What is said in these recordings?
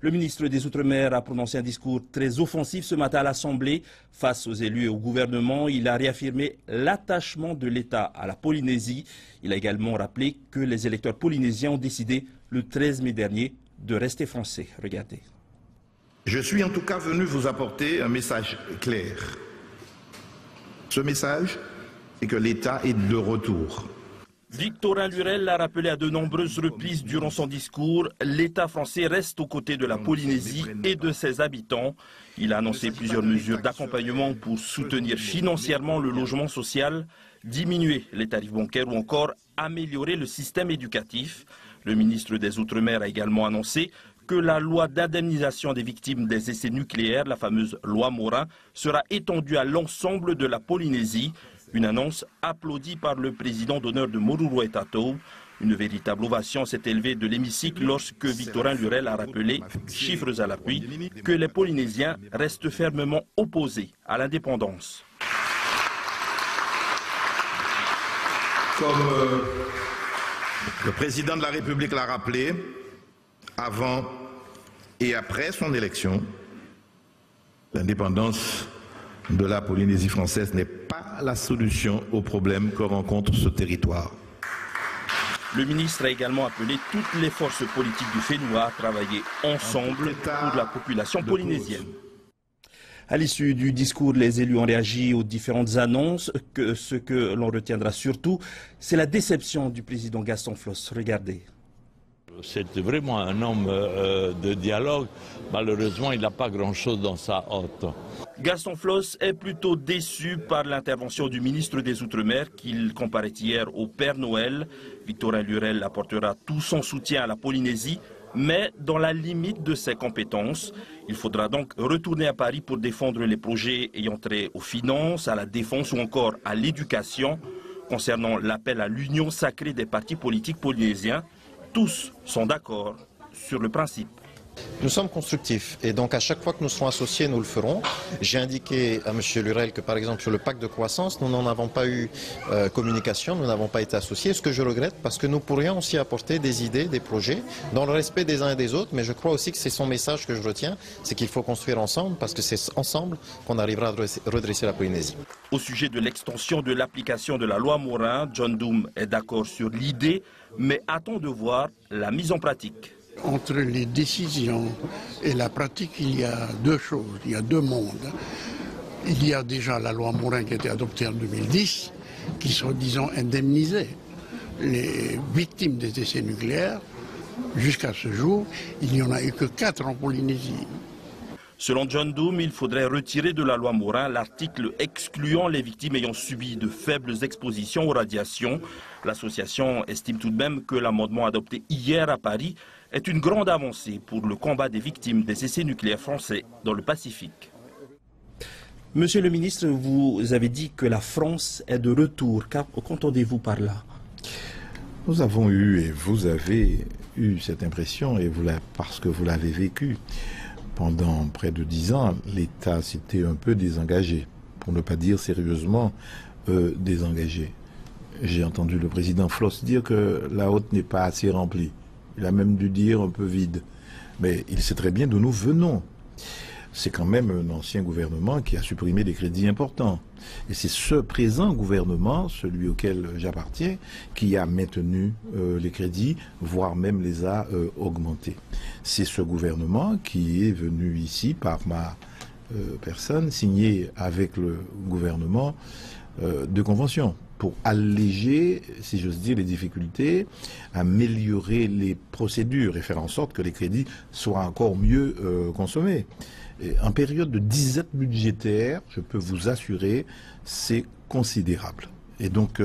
Le ministre des Outre-mer a prononcé un discours très offensif ce matin à l'Assemblée. Face aux élus et au gouvernement, il a réaffirmé l'attachement de l'État à la Polynésie. Il a également rappelé que les électeurs polynésiens ont décidé le 13 mai dernier de rester français. Regardez. Je suis en tout cas venu vous apporter un message clair. Ce message, c'est que l'État est de retour. Victorin Lurel l'a rappelé à de nombreuses reprises durant son discours, l'État français reste aux côtés de la Polynésie et de ses habitants. Il a annoncé plusieurs mesures d'accompagnement pour soutenir financièrement le logement social, diminuer les tarifs bancaires ou encore améliorer le système éducatif. Le ministre des Outre-mer a également annoncé que la loi d'indemnisation des victimes des essais nucléaires, la fameuse loi Morin, sera étendue à l'ensemble de la Polynésie. Une annonce applaudie par le président d'honneur de Moruroa et Tatou. Une véritable ovation s'est élevée de l'hémicycle lorsque Victorin Lurel a rappelé, chiffres à l'appui, que les Polynésiens restent fermement opposés à l'indépendance. Comme le président de la République l'a rappelé, avant et après son élection, l'indépendance de la Polynésie française n'est pas la solution aux problèmes que rencontre ce territoire. Le ministre a également appelé toutes les forces politiques du FENUA à travailler ensemble pour la population polynésienne. À l'issue du discours, les élus ont réagi aux différentes annonces. Ce que l'on retiendra surtout, c'est la déception du président Gaston Flosse. Regardez. C'est vraiment un homme de dialogue. Malheureusement, il n'a pas grand-chose dans sa hotte. Gaston Flosse est plutôt déçu par l'intervention du ministre des Outre-mer qu'il comparait hier au Père Noël. Victorin Lurel apportera tout son soutien à la Polynésie, mais dans la limite de ses compétences. Il faudra donc retourner à Paris pour défendre les projets ayant trait aux finances, à la défense ou encore à l'éducation. Concernant l'appel à l'union sacrée des partis politiques polynésiens, tous sont d'accord sur le principe. Nous sommes constructifs et donc à chaque fois que nous serons associés, nous le ferons. J'ai indiqué à M. Lurel que par exemple sur le pacte de croissance, nous n'en avons pas eu communication, nous n'avons pas été associés, ce que je regrette parce que nous pourrions aussi apporter des idées, des projets dans le respect des uns et des autres, mais je crois aussi que c'est son message que je retiens, c'est qu'il faut construire ensemble parce que c'est ensemble qu'on arrivera à redresser la Polynésie. Au sujet de l'extension de l'application de la loi Morin, John Doom est d'accord sur l'idée, mais attend de voir la mise en pratique. Entre les décisions et la pratique, il y a deux choses, il y a deux mondes. Il y a déjà la loi Morin qui a été adoptée en 2010, qui soi-disant indemnisait les victimes des essais nucléaires. Jusqu'à ce jour, il n'y en a eu que 4 en Polynésie. Selon John Doom, il faudrait retirer de la loi Morin l'article excluant les victimes ayant subi de faibles expositions aux radiations. L'association estime tout de même que l'amendement adopté hier à Paris est une grande avancée pour le combat des victimes des essais nucléaires français dans le Pacifique. Monsieur le ministre, vous avez dit que la France est de retour. Qu'entendez-vous par là? Nous avons eu et vous avez eu cette impression parce que vous l'avez vécu. Pendant près de 10 ans, l'État s'était un peu désengagé, pour ne pas dire sérieusement désengagé. J'ai entendu le président Flosse dire que la hotte n'est pas assez remplie. Il a même dû dire un peu vide. Mais il sait très bien d'où nous venons. C'est quand même un ancien gouvernement qui a supprimé des crédits importants. Et c'est ce présent gouvernement, celui auquel j'appartiens, qui a maintenu les crédits, voire même les a augmentés. C'est ce gouvernement qui est venu ici par ma personne, signer avec le gouvernement de conventions pour alléger, si j'ose dire, les difficultés, améliorer les procédures et faire en sorte que les crédits soient encore mieux consommés. Et en période de disette budgétaire, je peux vous assurer, c'est considérable. Et donc,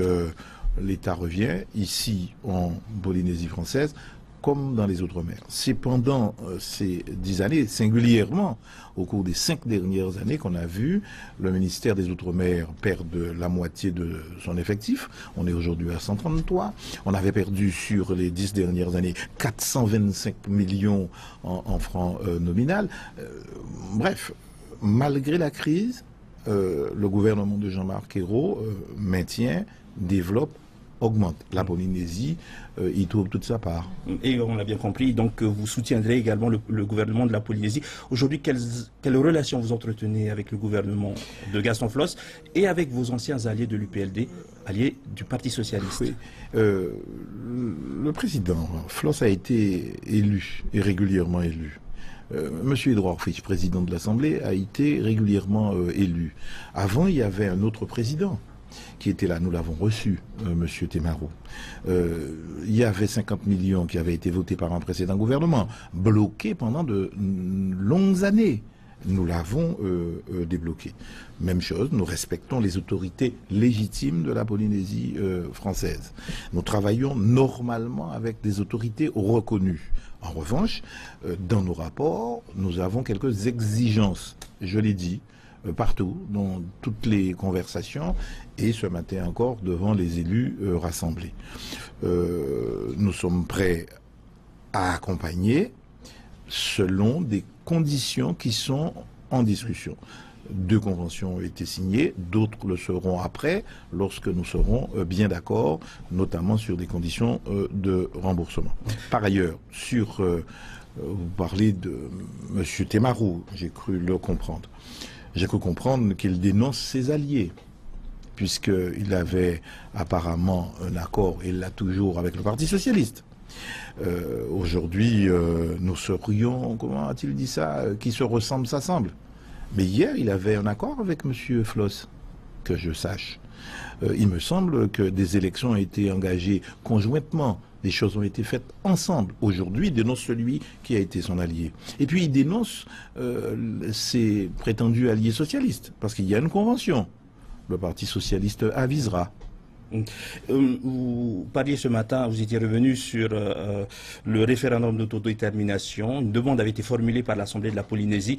l'État revient ici en Polynésie française, comme dans les Outre-mer. C'est pendant ces 10 années, singulièrement au cours des 5 dernières années, qu'on a vu le ministère des Outre-mer perdre la moitié de son effectif. On est aujourd'hui à 133. On avait perdu sur les 10 dernières années 425 millions en francs nominal. Bref, malgré la crise, le gouvernement de Jean-Marc Ayrault maintient, développe, augmente. La Polynésie y trouve toute sa part. Et on l'a bien compris, donc vous soutiendrez également le gouvernement de la Polynésie. Aujourd'hui, quelles relations vous entretenez avec le gouvernement de Gaston Flosse et avec vos anciens alliés de l'UPLD, alliés du Parti Socialiste? Oui. Le président Flosse a été élu, et régulièrement élu. Monsieur Edouard Fitch, président de l'Assemblée, a été régulièrement élu. Avant, il y avait un autre président qui était là, nous l'avons reçu, Monsieur Temarou. Il y avait 50 millions qui avaient été votés par un précédent gouvernement, bloqués pendant de longues années. Nous l'avons débloqué. Même chose, nous respectons les autorités légitimes de la Polynésie française. Nous travaillons normalement avec des autorités reconnues. En revanche, dans nos rapports, nous avons quelques exigences, je l'ai dit, partout, dans toutes les conversations, et ce matin encore devant les élus rassemblés. Nous sommes prêts à accompagner selon des conditions qui sont en discussion. 2 conventions ont été signées, d'autres le seront après, lorsque nous serons bien d'accord, notamment sur des conditions de remboursement. Par ailleurs, vous parlez de M. Temarou, j'ai cru le comprendre. J'ai cru comprendre qu'il dénonce ses alliés, puisqu'il avait apparemment un accord, et il l'a toujours, avec le Parti Socialiste. Aujourd'hui, nous serions, comment a-t-il dit ça, qui se ressemblent s'assemblent. Mais hier, il avait un accord avec M. Flosse, que je sache. Il me semble que des élections ont été engagées conjointement. Des choses ont été faites ensemble. Aujourd'hui, il dénonce celui qui a été son allié. Et puis, il dénonce ses prétendus alliés socialistes, parce qu'il y a une convention. Le Parti socialiste avisera. Vous parliez ce matin, vous étiez revenu sur le référendum d'autodétermination. Une demande avait été formulée par l'Assemblée de la Polynésie.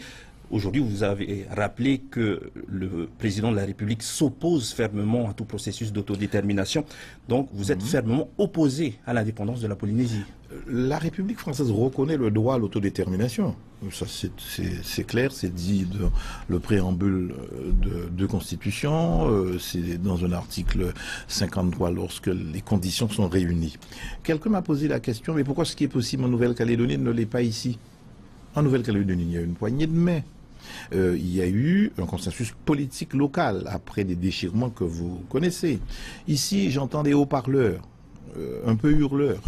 Aujourd'hui, vous avez rappelé que le président de la République s'oppose fermement à tout processus d'autodétermination. Donc, vous êtes fermement opposé à l'indépendance de la Polynésie. La République française reconnaît le droit à l'autodétermination. Ça, c'est clair, c'est dit dans le préambule de Constitution, c'est dans un article 53 lorsque les conditions sont réunies. Quelqu'un m'a posé la question, mais pourquoi ce qui est possible en Nouvelle-Calédonie ne l'est pas ici? En Nouvelle-Calédonie, il y a une poignée de main. Il y a eu un consensus politique local après des déchirements que vous connaissez. Ici, j'entends des haut-parleurs, un peu hurleurs,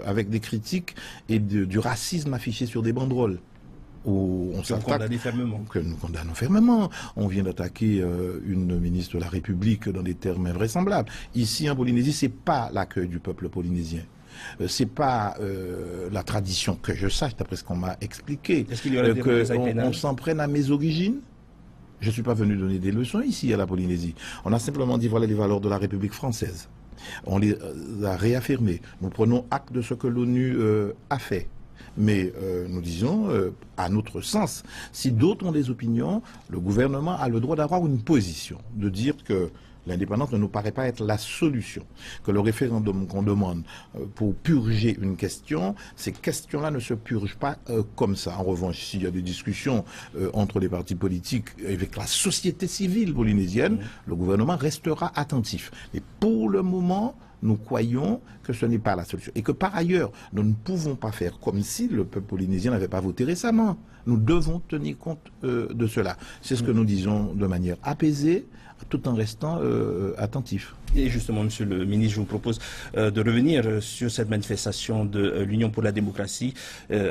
avec des critiques et du racisme affiché sur des banderoles. Où on s'attaque, que nous condamnons fermement. On vient d'attaquer une ministre de la République dans des termes invraisemblables. Ici, en Polynésie, c'est pas l'accueil du peuple polynésien. C'est pas la tradition que je sache, d'après ce qu'on m'a expliqué, qu'on s'en prenne à mes origines. Je ne suis pas venu donner des leçons ici à la Polynésie. On a simplement dit voilà les valeurs de la République française. On les a réaffirmées. Nous prenons acte de ce que l'ONU a fait. Mais nous disons, à notre sens, si d'autres ont des opinions, le gouvernement a le droit d'avoir une position, de dire que l'indépendance ne nous paraît pas être la solution, que le référendum qu'on demande pour purger une question, ces questions-là ne se purgent pas comme ça. En revanche, s'il y a des discussions entre les partis politiques et avec la société civile polynésienne, le gouvernement restera attentif. Et pour le moment, nous croyons que ce n'est pas la solution. Et que par ailleurs, nous ne pouvons pas faire comme si le peuple polynésien n'avait pas voté récemment. Nous devons tenir compte de cela. C'est ce que nous disons de manière apaisée, tout en restant attentif. Et justement, Monsieur le ministre, je vous propose de revenir sur cette manifestation de l'Union pour la démocratie.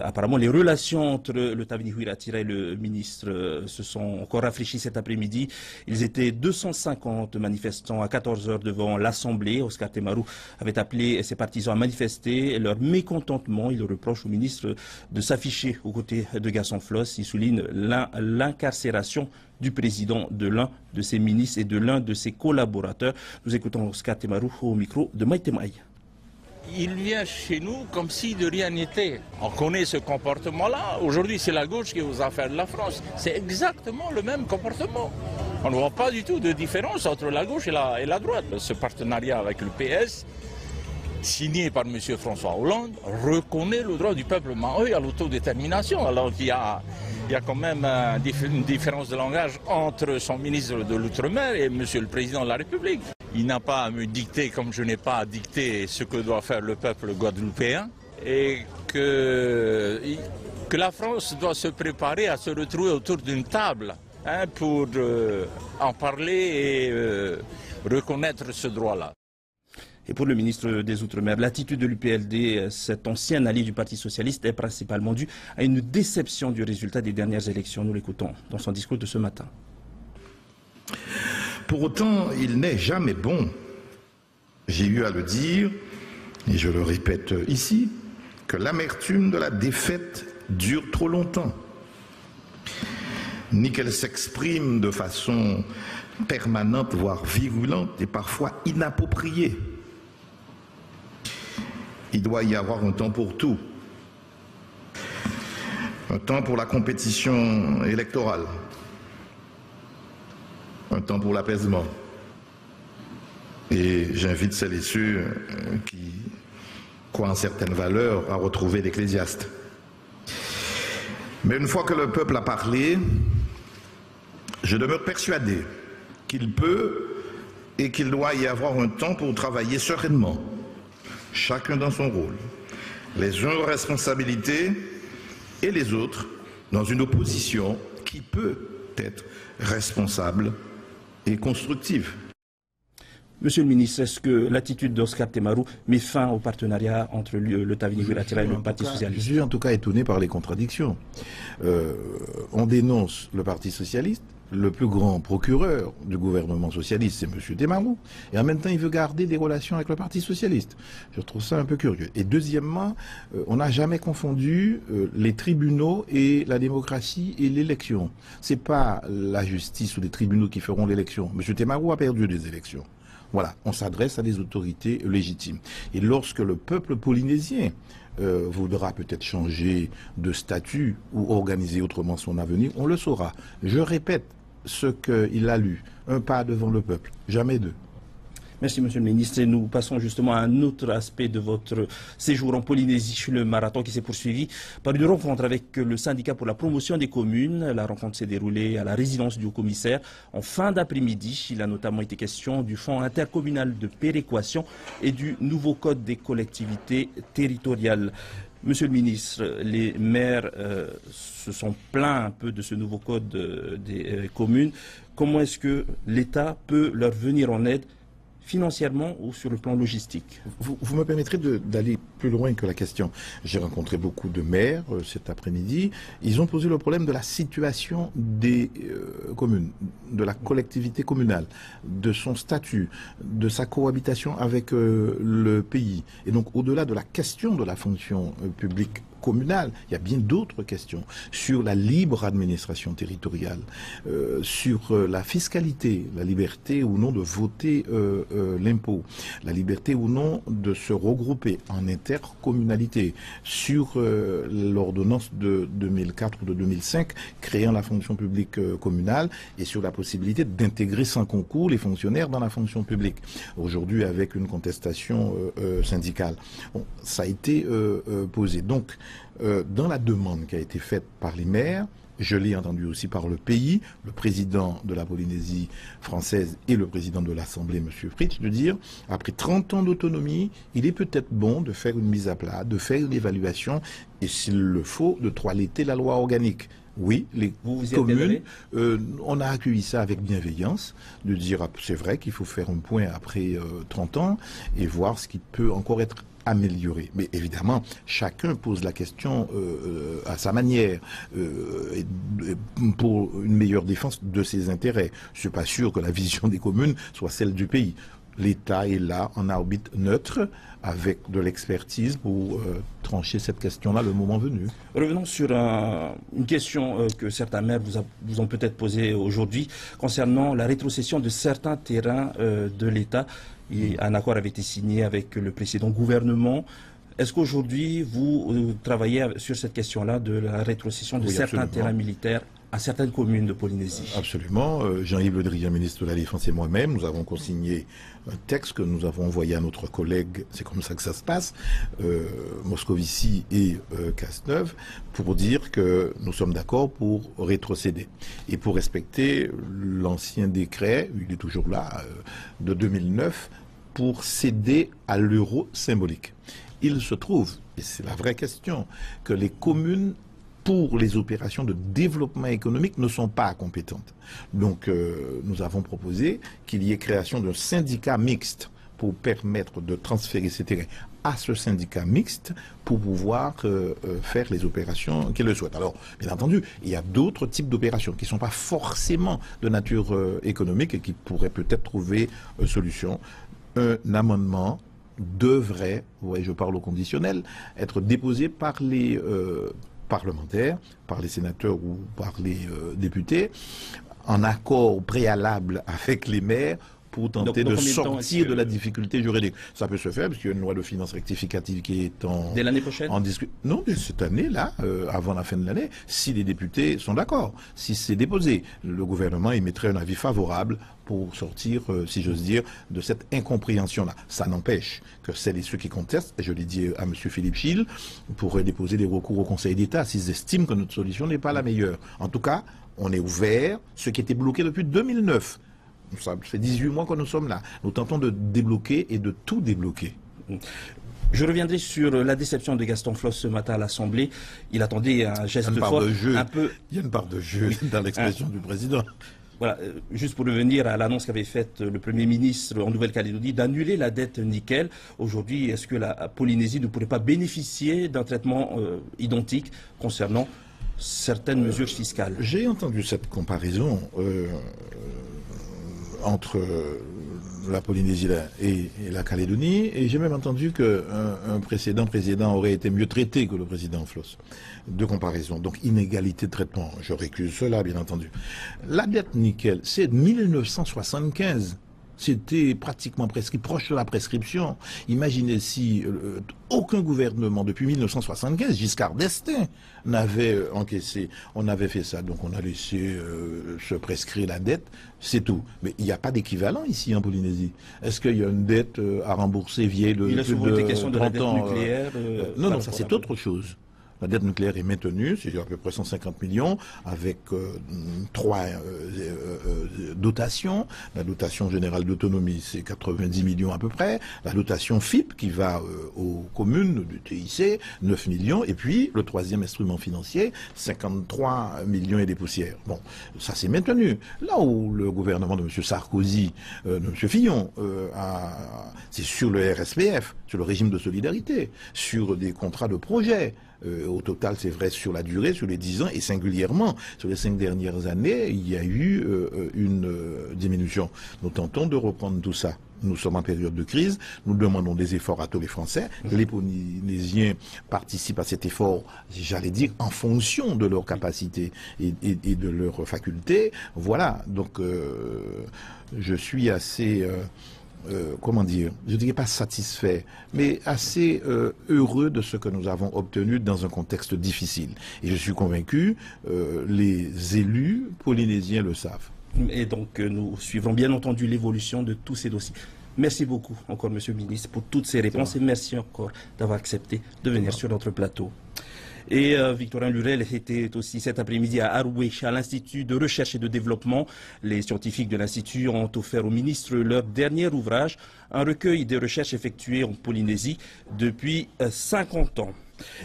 Apparemment, les relations entre le Tavini Huiratira et le ministre se sont encore rafraîchies cet après-midi. Ils étaient 250 manifestants à 14 heures devant l'Assemblée. Oscar Temarou avait appelé ses partisans à manifester leur mécontentement. Il reproche au ministre de s'afficher aux côtés de Gaston Flosse. Il souligne l'incarcération du président de l'un de ses ministres et de l'un de ses collaborateurs. Nous écoutons Oscar Temarou au micro de Maïté Maï. Il vient chez nous comme si de rien n'était. On connaît ce comportement-là. Aujourd'hui, c'est la gauche qui est aux affaires de la France. C'est exactement le même comportement. On ne voit pas du tout de différence entre la gauche et la droite. Ce partenariat avec le PS, signé par M. François Hollande, reconnaît le droit du peuple mahorais à l'autodétermination, alors qu'il y a quand même une différence de langage entre son ministre de l'Outre-mer et M. le Président de la République. Il n'a pas à me dicter comme je n'ai pas à dicter ce que doit faire le peuple guadeloupéen. Et que la France doit se préparer à se retrouver autour d'une table pour en parler et reconnaître ce droit-là. Et pour le ministre des Outre-mer, l'attitude de l'UPLD, cet ancien allié du Parti socialiste, est principalement due à une déception du résultat des dernières élections. Nous l'écoutons dans son discours de ce matin. Pour autant, il n'est jamais bon, j'ai eu à le dire, et je le répète ici, que l'amertume de la défaite dure trop longtemps, ni qu'elle s'exprime de façon permanente, voire virulente et parfois inappropriée. Il doit y avoir un temps pour tout. Un temps pour la compétition électorale. Un temps pour l'apaisement. Et j'invite celles et ceux qui croient en certaines valeurs à retrouver l'Ecclésiaste. Mais une fois que le peuple a parlé, je demeure persuadé qu'il peut et qu'il doit y avoir un temps pour travailler sereinement, chacun dans son rôle, les uns aux responsabilités et les autres dans une opposition qui peut être responsable et constructive. Monsieur le ministre, est-ce que l'attitude d'Oscar Temaru met fin au partenariat entre le Taveuni Guirassy et le Parti socialiste? Je suis en tout cas étonné par les contradictions. On dénonce le Parti socialiste, le plus grand procureur du gouvernement socialiste, c'est M. Temaru, et en même temps, il veut garder des relations avec le Parti socialiste. Je trouve ça un peu curieux. Et deuxièmement, on n'a jamais confondu les tribunaux et la démocratie et l'élection. C'est pas la justice ou les tribunaux qui feront l'élection. M. Temaru a perdu des élections. Voilà, on s'adresse à des autorités légitimes. Et lorsque le peuple polynésien voudra peut-être changer de statut ou organiser autrement son avenir, on le saura. Je répète ce qu'il a lu. Un pas devant le peuple, jamais deux. Merci, Monsieur le ministre. Et nous passons justement à un autre aspect de votre séjour en Polynésie, le marathon qui s'est poursuivi par une rencontre avec le syndicat pour la promotion des communes. La rencontre s'est déroulée à la résidence du haut-commissaire en fin d'après-midi. Il a notamment été question du fonds intercommunal de péréquation et du nouveau code des collectivités territoriales. Monsieur le ministre, les maires se sont plaints un peu de ce nouveau code des communes. Comment est-ce que l'État peut leur venir en aide financièrement ou sur le plan logistique? Vous me permettrez d'aller plus loin que la question. J'ai rencontré beaucoup de maires cet après-midi. Ils ont posé le problème de la situation des communes, de la collectivité communale, de son statut, de sa cohabitation avec le pays. Et donc, au-delà de la question de la fonction publique communale, il y a bien d'autres questions sur la libre administration territoriale, sur la fiscalité, la liberté ou non de voter l'impôt, la liberté ou non de se regrouper en intercommunalité, sur l'ordonnance de 2004 ou de 2005 créant la fonction publique communale et sur la possibilité d'intégrer sans concours les fonctionnaires dans la fonction publique. Aujourd'hui, avec une contestation syndicale. Bon, ça a été posé. Donc, dans la demande qui a été faite par les maires, je l'ai entendu aussi par le pays, le président de la Polynésie française et le président de l'Assemblée, M. Fritsch, de dire, après 30 ans d'autonomie, il est peut-être bon de faire une mise à plat, de faire une évaluation et, s'il le faut, de toiletter la loi organique. Oui, les communes, on a accueilli ça avec bienveillance, de dire, c'est vrai qu'il faut faire un point après 30 ans et voir ce qui peut encore être amélioré. Mais évidemment, chacun pose la question à sa manière pour une meilleure défense de ses intérêts. Je ne suis pas sûr que la vision des communes soit celle du pays. L'État est là en arbitre neutre avec de l'expertise pour trancher cette question-là le moment venu. Revenons sur une question que certains maires vous ont peut-être posée aujourd'hui concernant la rétrocession de certains terrains de l'État. Un accord avait été signé avec le précédent gouvernement. Est-ce qu'aujourd'hui, vous travaillez sur cette question-là de la rétrocession de certains terrains militaires à certaines communes de Polynésie. Absolument. Jean-Yves Le Drian, ministre de la Défense, et moi-même, nous avons consigné un texte que nous avons envoyé à notre collègue, c'est comme ça que ça se passe, Moscovici et Cazeneuve, pour dire que nous sommes d'accord pour rétrocéder et pour respecter l'ancien décret, il est toujours là, de 2009, pour céder à l'euro symbolique. Il se trouve, et c'est la vraie question, que les communes pour les opérations de développement économique ne sont pas compétentes. Donc nous avons proposé qu'il y ait création d'un syndicat mixte pour permettre de transférer ces terrains à ce syndicat mixte pour pouvoir faire les opérations qu'il le souhaite. Alors, bien entendu, il y a d'autres types d'opérations qui ne sont pas forcément de nature économique et qui pourraient peut-être trouver solution. Un amendement devrait, ouais, je parle au conditionnel, être déposé par les parlementaires, par les sénateurs ou par les députés, en accord préalable avec les maires pour tenter de sortir de la difficulté juridique. Ça peut se faire parce qu'il y a une loi de finances rectificative qui est en... Dès l'année prochaine ? Non, dès cette année-là, avant la fin de l'année, si les députés sont d'accord, si c'est déposé, le gouvernement émettrait un avis favorable pour sortir, si j'ose dire, de cette incompréhension-là. Ça n'empêche que celles et ceux qui contestent, et je l'ai dit à M. Philippe Gilles, pourraient déposer des recours au Conseil d'État s'ils estiment que notre solution n'est pas la meilleure. En tout cas, on est ouvert, ce qui était bloqué depuis 2009. Ça fait 18 mois que nous sommes là. Nous tentons de débloquer et de tout débloquer. Je reviendrai sur la déception de Gaston Flosse ce matin à l'Assemblée. Il attendait un geste fort, un peu... Il y a une part de jeu dans l'expression du président. Voilà, juste pour revenir à l'annonce qu'avait faite le Premier ministre en Nouvelle-Calédonie d'annuler la dette nickel. Aujourd'hui, est-ce que la Polynésie ne pourrait pas bénéficier d'un traitement identique concernant certaines mesures fiscales? J'ai entendu cette comparaison entre la Polynésie et la Calédonie, et j'ai même entendu qu'un précédent président aurait été mieux traité que le président Flosse. De comparaison, donc inégalité de traitement. Je récuse cela, bien entendu. La dette nickel, c'est 1975. C'était pratiquement presque proche de la prescription. Imaginez si aucun gouvernement depuis 1975, Giscard d'Estaing, n'avait encaissé. On avait fait ça, donc on a laissé se prescrire la dette, c'est tout. Mais il n'y a pas d'équivalent ici en Polynésie. Est-ce qu'il y a une dette à rembourser vieille de plus de 30 ans? Il a souvent été question de la dette nucléaire. Non, ça c'est autre chose. La dette nucléaire est maintenue, c'est à peu près 150 millions, avec 3 dotations. La dotation générale d'autonomie, c'est 90 millions à peu près. La dotation FIP, qui va aux communes du TIC, 9 millions. Et puis, le troisième instrument financier, 53 millions et des poussières. Bon, ça c'est maintenu. Là où le gouvernement de M. Sarkozy, de M. Fillon, c'est sur le RSPF, sur le régime de solidarité, sur des contrats de projet. Au total, c'est vrai sur la durée, sur les 10 ans, et singulièrement, sur les 5 dernières années, il y a eu une diminution. Nous tentons de reprendre tout ça. Nous sommes en période de crise, nous demandons des efforts à tous les Français. Les Polynésiens participent à cet effort, j'allais dire, en fonction de leurs capacités et de leurs facultés. Voilà, donc je suis assez... comment dire, je ne dirais pas satisfait, mais assez heureux de ce que nous avons obtenu dans un contexte difficile. Et je suis convaincu, les élus polynésiens le savent. Et donc nous suivrons bien entendu l'évolution de tous ces dossiers. Merci beaucoup encore, Monsieur le Ministre, pour toutes ces réponses et merci encore d'avoir accepté de venir sur notre plateau. Et Victorin Lurel était aussi cet après-midi à Arouech, à l'Institut de recherche et de développement. Les scientifiques de l'Institut ont offert au ministre leur dernier ouvrage, un recueil des recherches effectuées en Polynésie depuis 50 ans.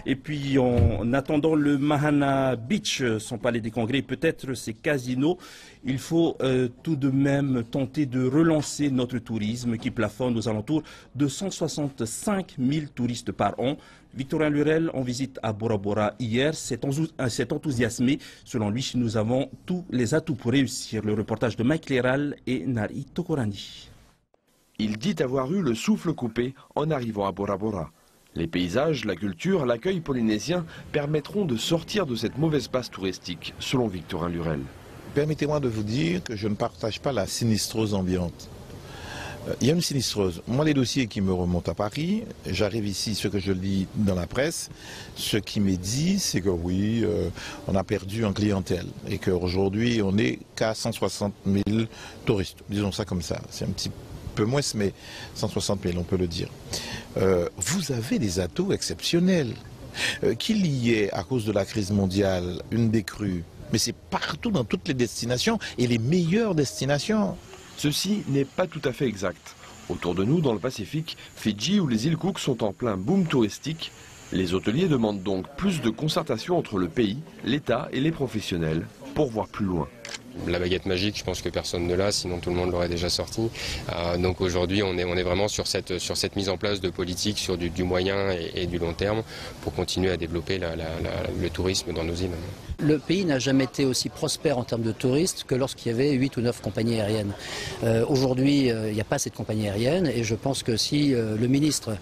Et puis, en attendant le Mahana Beach, son palais des congrès, peut-être ses casinos, il faut tout de même tenter de relancer notre tourisme qui plafonne aux alentours de 165 000 touristes par an. Victorin Lurel, en visite à Bora Bora hier, s'est enthousiasmé. Selon lui, nous avons tous les atouts pour réussir. Le reportage de Mike Léral et Nari Tokorani. Il dit avoir eu le souffle coupé en arrivant à Bora Bora. Les paysages, la culture, l'accueil polynésien permettront de sortir de cette mauvaise passe touristique, selon Victorin Lurel. Permettez-moi de vous dire que je ne partage pas la sinistrose ambiante. Il y a une sinistreuse. Moi, les dossiers qui me remontent à Paris, j'arrive ici, ce que je lis dans la presse, ce qui m'est dit, c'est que oui, on a perdu en clientèle et qu'aujourd'hui, on n'est qu'à 160 000 touristes. Disons ça comme ça. C'est un petit peu moins, mais 160 000, on peut le dire. Vous avez des atouts exceptionnels. Qu'il y ait, à cause de la crise mondiale, une décrue, mais c'est partout dans toutes les destinations et les meilleures destinations. Ceci n'est pas tout à fait exact. Autour de nous, dans le Pacifique, Fidji ou les îles Cook sont en plein boom touristique. Les hôteliers demandent donc plus de concertation entre le pays, l'État et les professionnels pour voir plus loin. La baguette magique, je pense que personne ne l'a, sinon tout le monde l'aurait déjà sorti. Donc aujourd'hui, on est vraiment sur cette mise en place de politique sur du moyen et du long terme pour continuer à développer le tourisme dans nos îles. Le pays n'a jamais été aussi prospère en termes de touristes que lorsqu'il y avait 8 ou 9 compagnies aériennes. Aujourd'hui, il n'y a pas cette compagnie aérienne et je pense que si le ministre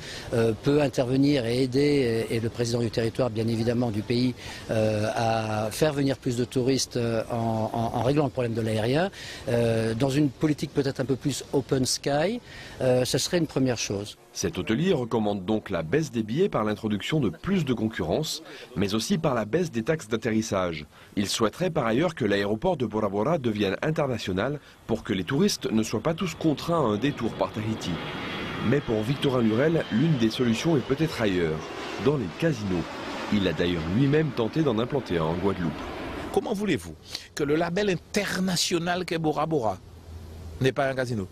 peut intervenir et aider, et le président du territoire, bien évidemment, du pays, à faire venir plus de touristes en réglant le problème de l'aérien, dans une politique peut-être un peu plus open sky, ce serait une première chose. Cet hôtelier recommande donc la baisse des billets par l'introduction de plus de concurrence, mais aussi par la baisse des taxes d'atterrissage. Il souhaiterait par ailleurs que l'aéroport de Bora Bora devienne international pour que les touristes ne soient pas tous contraints à un détour par Tahiti. Mais pour Victorin Lurel, l'une des solutions est peut-être ailleurs, dans les casinos. Il a d'ailleurs lui-même tenté d'en implanter un en Guadeloupe. Comment voulez-vous que le label international qu'est Bora Bora n'est pas un casino?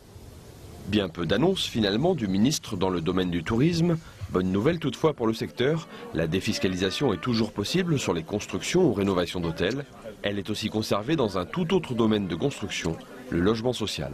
Bien peu d'annonces finalement du ministre dans le domaine du tourisme. Bonne nouvelle toutefois pour le secteur, la défiscalisation est toujours possible sur les constructions ou rénovations d'hôtels. Elle est aussi conservée dans un tout autre domaine de construction, le logement social.